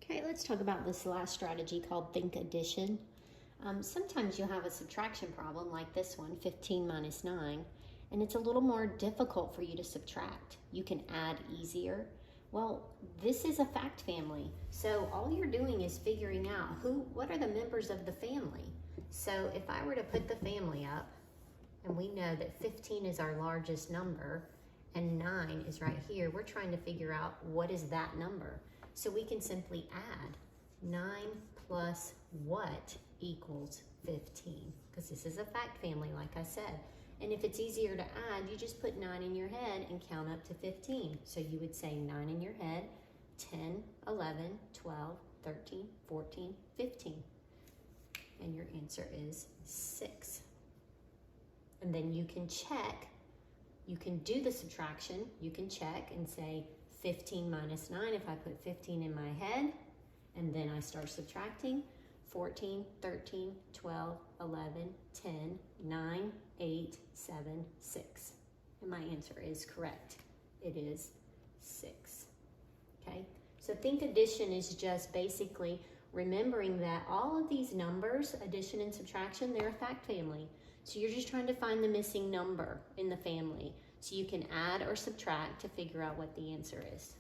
Okay, let's talk about this last strategy called think addition. Sometimes you'll have a subtraction problem like this one, 15 minus 9, and it's a little more difficult for you to subtract. You can add easier. Well, this is a fact family, so all you're doing is figuring out what are the members of the family. So if I were to put the family up, and we know that 15 is our largest number, and 9 is right here, we're trying to figure out what is that number. So we can simply add 9 plus what equals 15, because this is a fact family, like I said. And if it's easier to add, you just put 9 in your head and count up to 15. So you would say 9 in your head, 10, 11, 12, 13, 14, 15. And your answer is 6. And then you can check, you can do the subtraction, you can check and say 15 minus 9, if I put 15 in my head, and then I start subtracting, 14, 13, 12, 11, 10, 9, 8, 7, 6. And my answer is correct. It is 6. Okay? So think addition is just basically remembering that all of these numbers, addition and subtraction, they're a fact family. So you're just trying to find the missing number in the family. So you can add or subtract to figure out what the answer is.